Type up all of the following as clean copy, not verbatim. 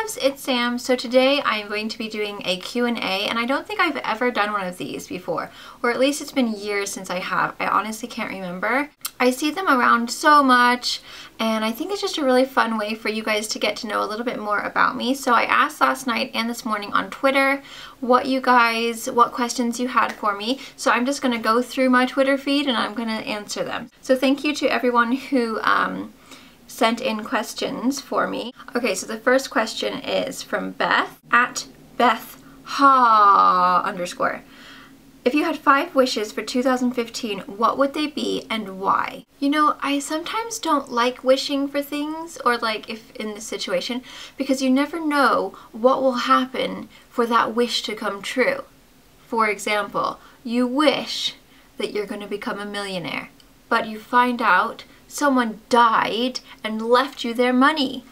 loves, it's Sam. So today I'm going to be doing a Q&A, and I don't think I've ever done one of these before, or at least it's been years since I have. I honestly can't remember. I see them around so much, and I think it's just a really fun way for you guys to get to know a little bit more about me. So I asked last night and this morning on Twitter what questions you had for me. So I'm just going to go through my Twitter feed and I'm going to answer them. So thank you to everyone who sent in questions for me. Okay, so the first question is from Beth at BethHa_. If you had 5 wishes for 2015, what would they be and why? You know, I sometimes don't like wishing for things, or like if in this situation, because you never know what will happen for that wish to come true. For example, you wish that you're going to become a millionaire, but you find out someone died and left you their money.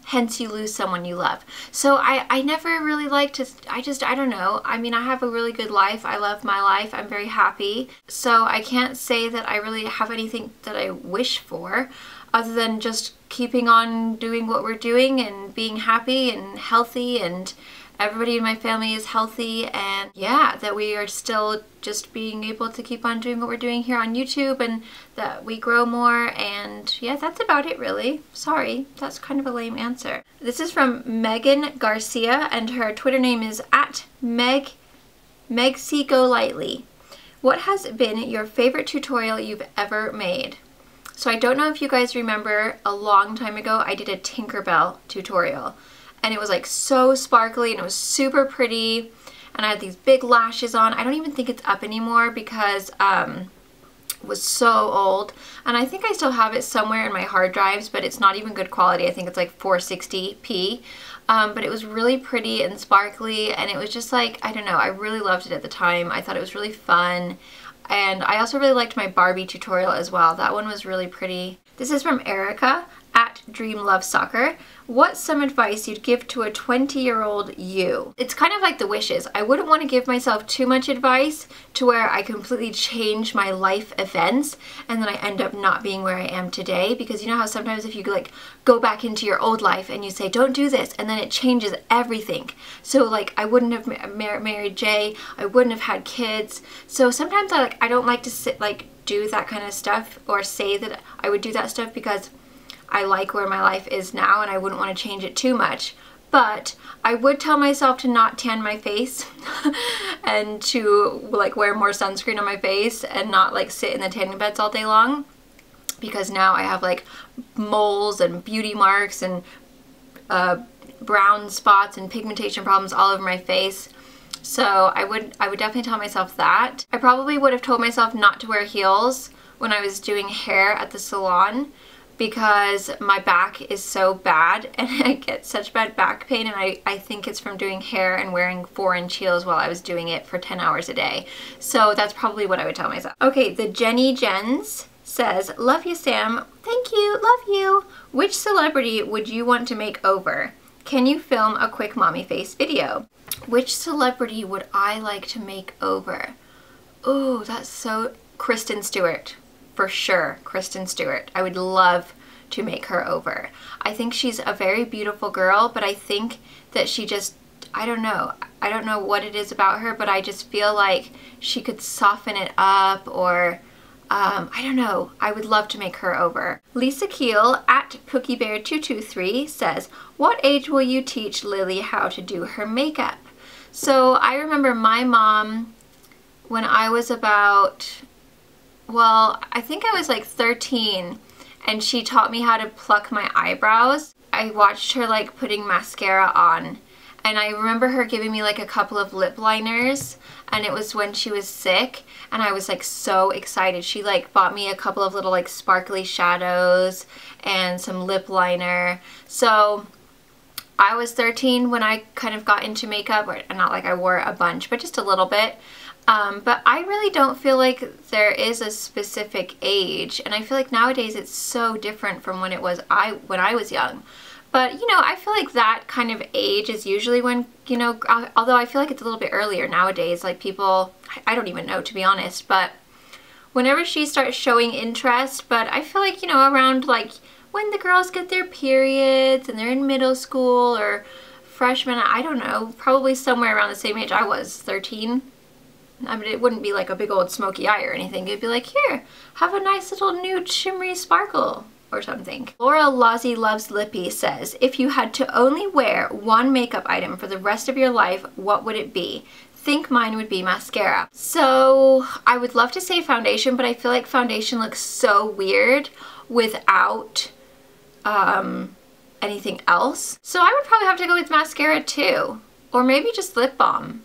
Hence you lose someone you love. So I never really like to, I don't know. I mean, I have a really good life. I love my life. I'm very happy. So I can't say that I really have anything that I wish for other than just keeping on doing what we're doing and being happy and healthy, and everybody in my family is healthy, and yeah, that we are still just being able to keep on doing what we're doing here on YouTube, and that we grow more, and yeah, that's about it really. Sorry, that's kind of a lame answer. This is from Megan Garcia, and her Twitter name is at MegSeGoLightly. What has been your favorite tutorial you've ever made? So I don't know if you guys remember, a long time ago I did a Tinkerbell tutorial. And it was like so sparkly and it was super pretty, and I had these big lashes on. I don't even think it's up anymore because it was so old, and I think I still have it somewhere in my hard drives, but it's not even good quality. I think it's like 460p, but it was really pretty and sparkly, and it was just like, I don't know, I really loved it at the time. I thought it was really fun, and I also really liked my Barbie tutorial as well. That one was really pretty. This is from Erica at DreamLoveSoccer. What's some advice you'd give to a 20-year-old you? It's kind of like the wishes. I wouldn't want to give myself too much advice to where I completely change my life events and then I end up not being where I am today, because you know how sometimes if you like go back into your old life and you say don't do this, and then it changes everything. So like I wouldn't have married Jay, I wouldn't have had kids. So sometimes I don't like to do that kind of stuff or say that I would do that stuff, because I like where my life is now and I wouldn't want to change it too much. But I would tell myself to not tan my face and to like wear more sunscreen on my face and not like sit in the tanning beds all day long, because now I have like moles and beauty marks and brown spots and pigmentation problems all over my face. So I would definitely tell myself that. I probably would have told myself not to wear heels when I was doing hair at the salon, because my back is so bad and I get such bad back pain, and I think it's from doing hair and wearing 4-inch heels while I was doing it for 10 hours a day. So that's probably what I would tell myself. Okay, the Jenny Jens says, love you, Sam. Thank you, love you. Which celebrity would you want to make over? Can you film a quick mommy face video? Which celebrity would I like to make over? Oh, that's so... Kristen Stewart. For sure, Kristen Stewart. I would love to make her over. I think she's a very beautiful girl, but I think that she just, I don't know what it is about her, but I just feel like she could soften it up, or I don't know. I would love to make her over. Lisa Keel at CookieBear223 says, what age will you teach Lily how to do her makeup? So I remember my mom, when I was about, well, I think I was like 13, and she taught me how to pluck my eyebrows. I watched her like putting mascara on, and I remember her giving me like a couple of lip liners, and it was when she was sick, and I was like so excited. She like bought me a couple of little like sparkly shadows and some lip liner. So I was 13 when I kind of got into makeup, or not like I wore a bunch, but just a little bit. But I really don't feel like there is a specific age, and I feel like nowadays it's so different from when it was when I was young. But you know, I feel like that kind of age is usually when, you know, although I feel like it's a little bit earlier nowadays, like people, I don't even know, to be honest, but whenever she starts showing interest. But I feel like, you know, around like when the girls get their periods and they're in middle school, or freshman, I don't know, probably somewhere around the same age I was, 13. I mean, it wouldn't be like a big old smoky eye or anything. It'd be like, here, have a nice little nude shimmery sparkle or something. Laura Lozzie Loves Lippy says, if you had to only wear one makeup item for the rest of your life, what would it be? Think mine would be mascara. So I would love to say foundation, but I feel like foundation looks so weird without anything else. So I would probably have to go with mascara too, or maybe just lip balm.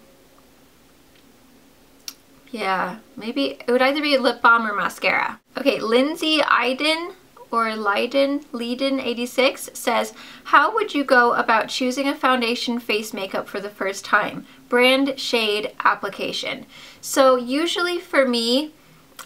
Yeah, maybe it would either be lip balm or mascara. Okay, Lindsay Iden or Leiden 86 says, how would you go about choosing a foundation face makeup for the first time? Brand, shade, application. So usually for me,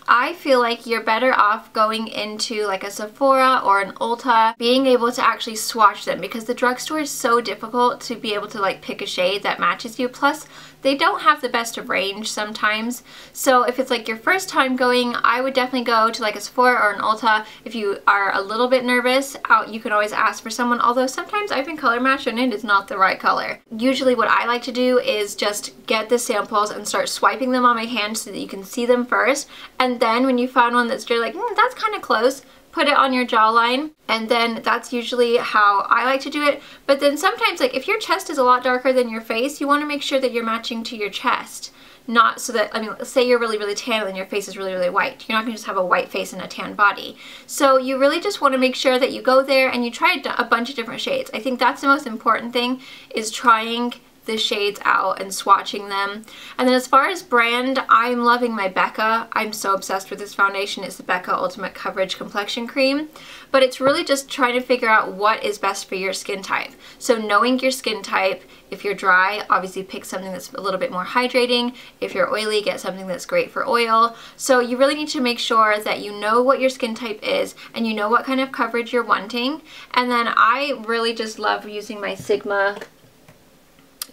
I feel like you're better off going into like a Sephora or an Ulta, being able to actually swatch them, because the drugstore is so difficult to be able to like pick a shade that matches you. Plus, they don't have the best of range sometimes. So if it's like your first time going, I would definitely go to like a Sephora or an Ulta. If you are a little bit nervous, you can always ask for someone, although sometimes I've been color matched and it is not the right color. Usually what I like to do is just get the samples and start swiping them on my hand so that you can see them first. And then when you find one that's you're like, that's kind of close, put it on your jawline, and then that's usually how I like to do it. But then sometimes, like if your chest is a lot darker than your face, you want to make sure that you're matching to your chest. Not so that, I mean, say you're really, really tan and your face is really, really white. You're not going to just have a white face and a tan body. So you really just want to make sure that you go there and you try a bunch of different shades. I think that's the most important thing, is trying the shades out and swatching them. And then as far as brand, I'm loving my Becca. I'm so obsessed with this foundation. It's the Becca Ultimate Coverage Complexion Cream. But it's really just trying to figure out what is best for your skin type. So knowing your skin type, if you're dry, obviously pick something that's a little bit more hydrating. If you're oily, get something that's great for oil. So you really need to make sure that you know what your skin type is and you know what kind of coverage you're wanting. And then I really just love using my Sigma.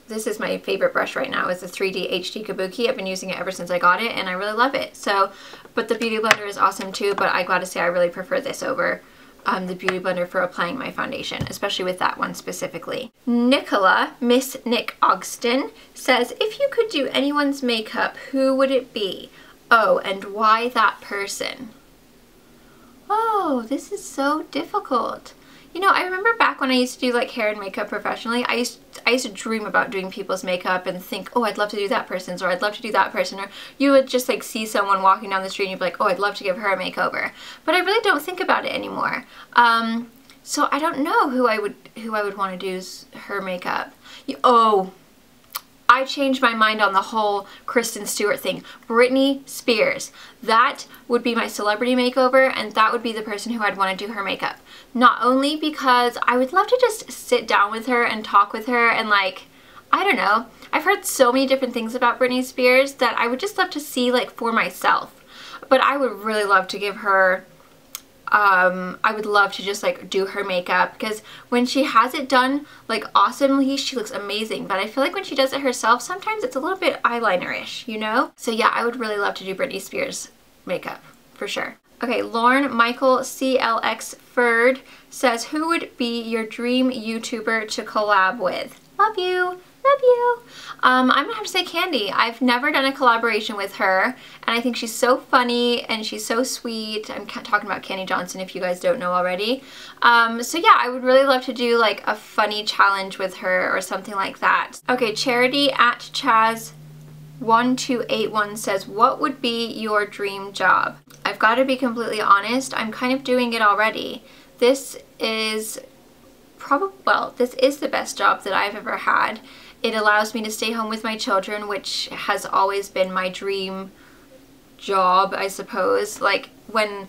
This is my favorite brush right now, is the 3D HD Kabuki. I've been using it ever since I got it and I really love it. So, but the Beauty Blender is awesome too, but I gotta say I really prefer this over the Beauty Blender for applying my foundation, especially with that one specifically. Nicola, Miss Nick Ogston, says, if you could do anyone's makeup, who would it be? Oh, and why that person? Oh, this is so difficult. You know, I remember back when I used to do like hair and makeup professionally, I used to dream about doing people's makeup and think, oh, I'd love to do that person's, or I'd love to do that person, or you would just like see someone walking down the street and you'd be like, oh, I'd love to give her a makeover. But I really don't think about it anymore. So I don't know who I would want to do her makeup. I changed my mind on the whole Kristen Stewart thing. Britney Spears. That would be my celebrity makeover, and that would be the person who I'd want to do her makeup. Not only because I would love to just sit down with her and talk with her and like, I don't know. I've heard so many different things about Britney Spears that I would just love to see like for myself. But I would really love to give her I would love to just like do her makeup, because when she has it done like awesomely, she looks amazing. But I feel like when she does it herself, sometimes it's a little bit eyeliner-ish, you know? So yeah, I would really love to do Britney Spears makeup for sure. Okay, Lauren Michael CLX Ferd says, who would be your dream YouTuber to collab with? Love you. Love you. I'm gonna have to say Candy. I've never done a collaboration with her, and I think she's so funny and she's so sweet. I'm talking about Candy Johnson if you guys don't know already. So yeah, I would really love to do like a funny challenge with her or something like that. Okay, Charity at Chaz1281 says, what would be your dream job? I've got to be completely honest, I'm kind of doing it already. This is this is the best job that I've ever had. It allows me to stay home with my children, which has always been my dream job, I suppose. Like when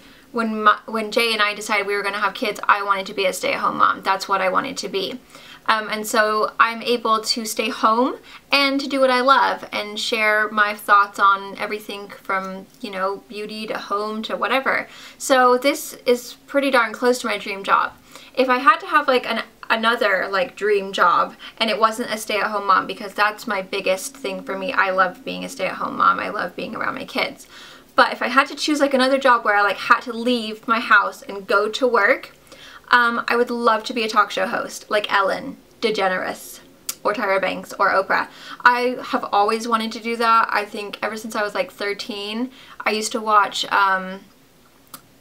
Jay and I decided we were going to have kids, I wanted to be a stay-at-home mom. That's what I wanted to be. And so I'm able to stay home and to do what I love and share my thoughts on everything from, you know, beauty to home to whatever. So this is pretty darn close to my dream job. If I had to have like another like dream job and it wasn't a stay-at-home mom, because that's my biggest thing for me. I love being a stay-at-home mom. I love being around my kids. But if I had to choose like another job where I like had to leave my house and go to work, I would love to be a talk show host like Ellen DeGeneres. or Tyra Banks or Oprah. I have always wanted to do that. I think ever since I was like 13, I used to watch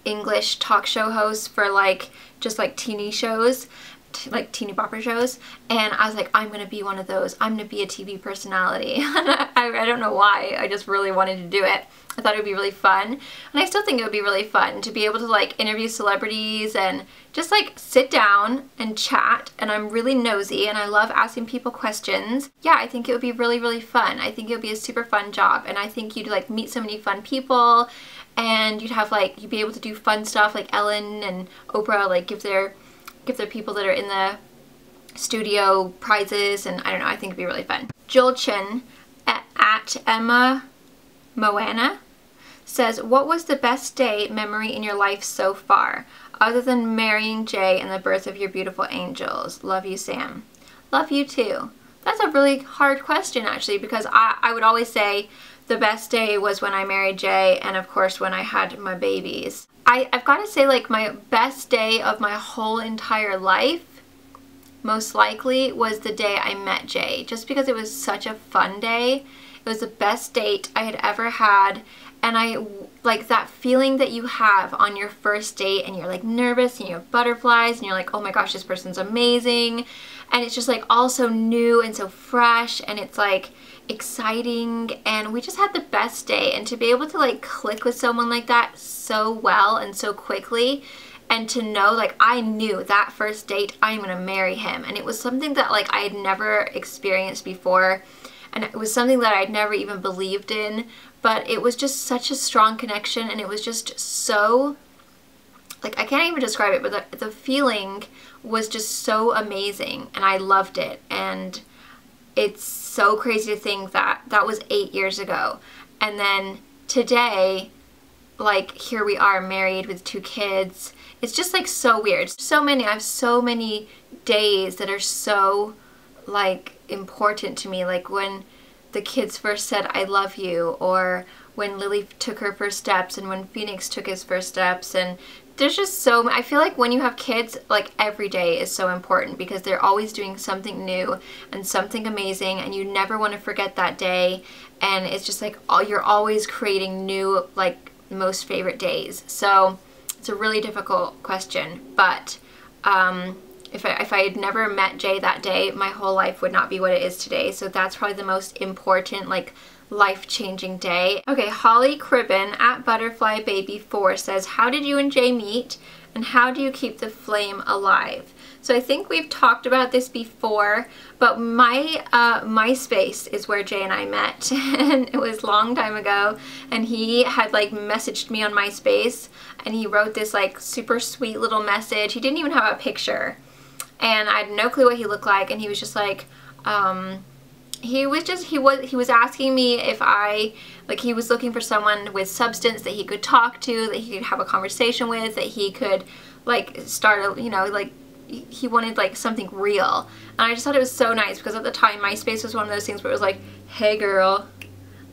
English talk show hosts for like just like teeny shows, like teeny bopper shows, and I was like, I'm gonna be one of those. I'm gonna be a TV personality. I don't know why, I just really wanted to do it. I thought it would be really fun, and I still think it would be really fun to be able to like interview celebrities and just like sit down and chat, and I'm really nosy and I love asking people questions. Yeah, I think it would be really, really fun. I think it would be a super fun job, and I think you'd like meet so many fun people, and you'd have like, you'd be able to do fun stuff like Ellen and Oprah, like give their people that are in the studio prizes, and I don't know, I think it'd be really fun. Julchen at Emma Moana says, what was the best day memory in your life so far, other than marrying Jay and the birth of your beautiful angels? Love you, Sam. Love you too. That's a really hard question actually, because I would always say the best day was when I married Jay, and of course when I had my babies. I've got to say, like, my best day of my whole entire life most likely was the day I met Jay, just because it was such a fun day. It was the best date I had ever had, and I like that feeling that you have on your first date, and you're like nervous and you have butterflies and you're like, oh my gosh, this person's amazing, and it's just like all so new and so fresh, and it's like exciting, and we just had the best day. And to be able to like click with someone like that so well and so quickly, and to know, like, I knew that first date I'm gonna marry him, and it was something that like I had never experienced before, and it was something that I'd never even believed in, but it was just such a strong connection, and it was just so, like, I can't even describe it, but the feeling was just so amazing, and I loved it. And it's so crazy to think that that was 8 years ago, and then today, like, here we are married with 2 kids. It's just like so weird. I have so many days that are so like important to me, like when the kids first said I love you, or when Lily took her first steps, and when Phoenix took his first steps. And there's just so, I feel like when you have kids, like every day is so important, because they're always doing something new and something amazing, and you never want to forget that day. And it's just like you're always creating new, like, most favorite days. So it's a really difficult question, but if I had never met Jay that day, my whole life would not be what it is today. So that's probably the most important, like, life-changing day. Okay, Holly Cribben at Butterfly Baby 4 says, how did you and Jay meet, and how do you keep the flame alive? So I think we've talked about this before, but my MySpace is where Jay and I met, and it was a long time ago, and he had like messaged me on MySpace, and he wrote this like super sweet little message. He didn't even have a picture, and I had no clue what he looked like, and he was just like, he was asking me if he was looking for someone with substance that he could talk to, that he could have a conversation with, that he could like start a, you know, like he wanted like something real. And I just thought it was so nice, because at the time MySpace was one of those things where it was like, hey girl,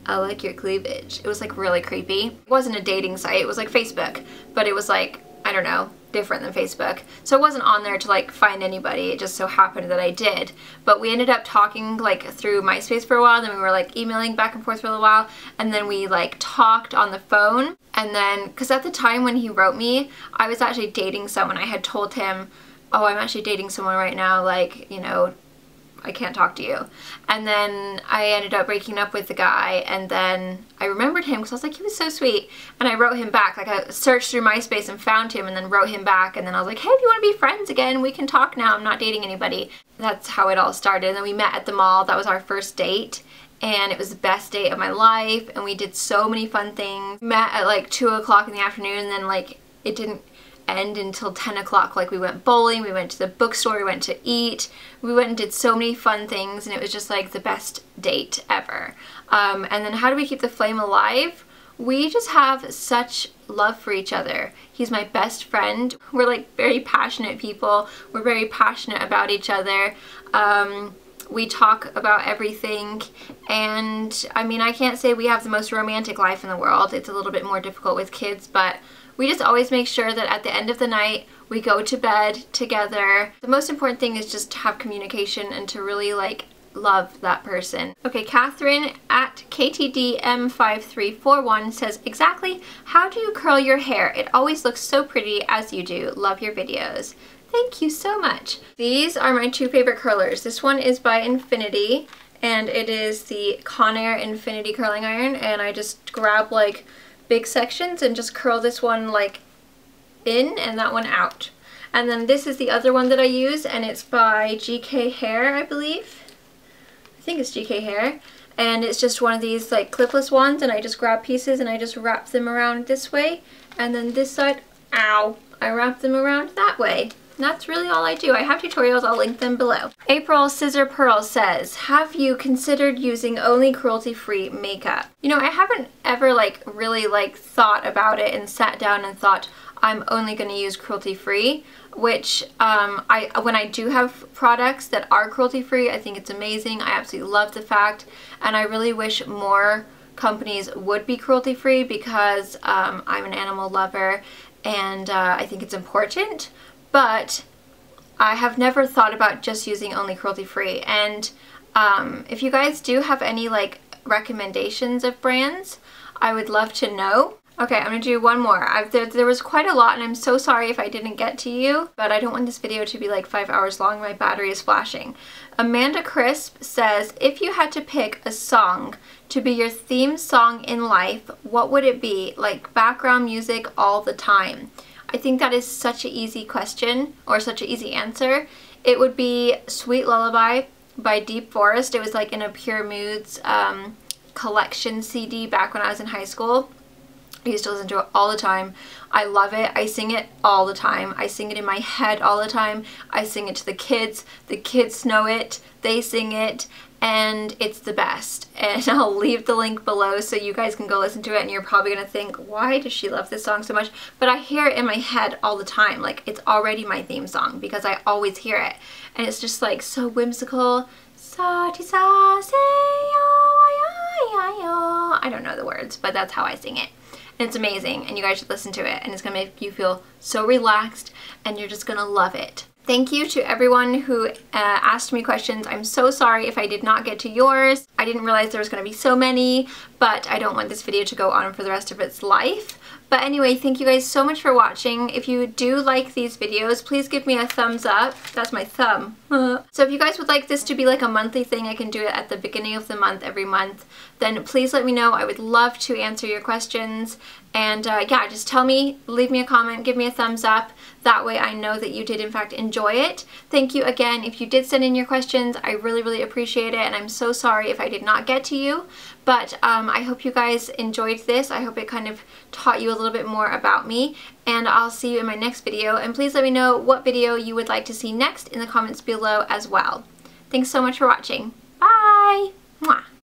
I like your cleavage. It was like really creepy. It wasn't a dating site, it was like Facebook, but it was like, I don't know, different than Facebook. So it wasn't on there to like find anybody, it just so happened that I did. But we ended up talking like through MySpace for a while, then we were like emailing back and forth for a while, and then we like talked on the phone. And then, because at the time when he wrote me, I was actually dating someone. I had told him, oh, I'm actually dating someone right now, like, you know, I can't talk to you. And then I ended up breaking up with the guy, and then I remembered him because I was like, he was so sweet, and I wrote him back. Like, I searched through MySpace and found him, and then wrote him back, and then I was like, hey, if you want to be friends again, we can talk now, I'm not dating anybody. That's how it all started. And then we met at the mall. That was our first date, and it was the best date of my life, and we did so many fun things. Met at like 2 o'clock in the afternoon, and then like it didn't end until 10 o'clock. Like, we went bowling, we went to the bookstore, we went to eat, we went and did so many fun things, and it was just like the best date ever. And then how do we keep the flame alive? We just have such love for each other. He's my best friend. We're like very passionate people. We're very passionate about each other. We talk about everything, and I mean, I can't say we have the most romantic life in the world. It's a little bit more difficult with kids, but we just always make sure that at the end of the night we go to bed together. The most important thing is just to have communication and to really like love that person. Okay, Catherine at KTDM5341 says, exactly, how do you curl your hair? It always looks so pretty as you do. Love your videos. Thank you so much. These are my two favorite curlers. This one is by Infinity, and it is the Conair Infinity Curling Iron, and I just grab like big sections and just curl this one like in and that one out. And then this is the other one that I use, and it's by GK Hair, I believe. I think it's GK Hair. And it's just one of these like clipless ones, and I just grab pieces and I just wrap them around this way. And then this side, ow, I wrap them around that way. And that's really all I do. I have tutorials, I'll link them below. April Scissor Pearl says, have you considered using only cruelty-free makeup? You know, I haven't ever like really like thought about it and sat down and thought, I'm only going to use cruelty-free, which when I do have products that are cruelty-free, I think it's amazing. I absolutely love the fact, and I really wish more companies would be cruelty-free because I'm an animal lover, and I think it's important, but I have never thought about just using only cruelty-free. And if you guys do have any like recommendations of brands, I would love to know. Okay, I'm gonna do one more. There was quite a lot, and I'm so sorry if I didn't get to you, but I don't want this video to be like 5 hours long. My battery is flashing. Amanda Crisp says, if you had to pick a song to be your theme song in life, what would it be? Like background music all the time. I think that is such an easy question, or such an easy answer. It would be Sweet Lullaby by Deep Forest. It was like in a Pure Moods collection CD back when I was in high school. I used to listen to it all the time. I love it. I sing it all the time. I sing it in my head all the time. I sing it to the kids. The kids know it. They sing it. And it's the best. And I'll leave the link below so you guys can go listen to it, and you're probably going to think, why does she love this song so much? But I hear it in my head all the time. Like, it's already my theme song because I always hear it. And it's just like so whimsical. I don't know the words, but that's how I sing it. And it's amazing, and you guys should listen to it, and it's gonna make you feel so relaxed, and you're just gonna love it. Thank you to everyone who asked me questions. I'm so sorry if I did not get to yours. I didn't realize there was gonna be so many, but I don't want this video to go on for the rest of its life. But anyway, thank you guys so much for watching. If you do like these videos, please give me a thumbs up. That's my thumb. So if you guys would like this to be like a monthly thing, I can do it at the beginning of the month, every month, then please let me know. I would love to answer your questions. And yeah, just tell me, leave me a comment, give me a thumbs up. That way I know that you did in fact enjoy it. Thank you again. If you did send in your questions, I really, really appreciate it. And I'm so sorry if I did not get to you. But I hope you guys enjoyed this. I hope it kind of taught you a little bit more about me. And I'll see you in my next video. And please let me know what video you would like to see next in the comments below as well. Thanks so much for watching. Bye! Mwah.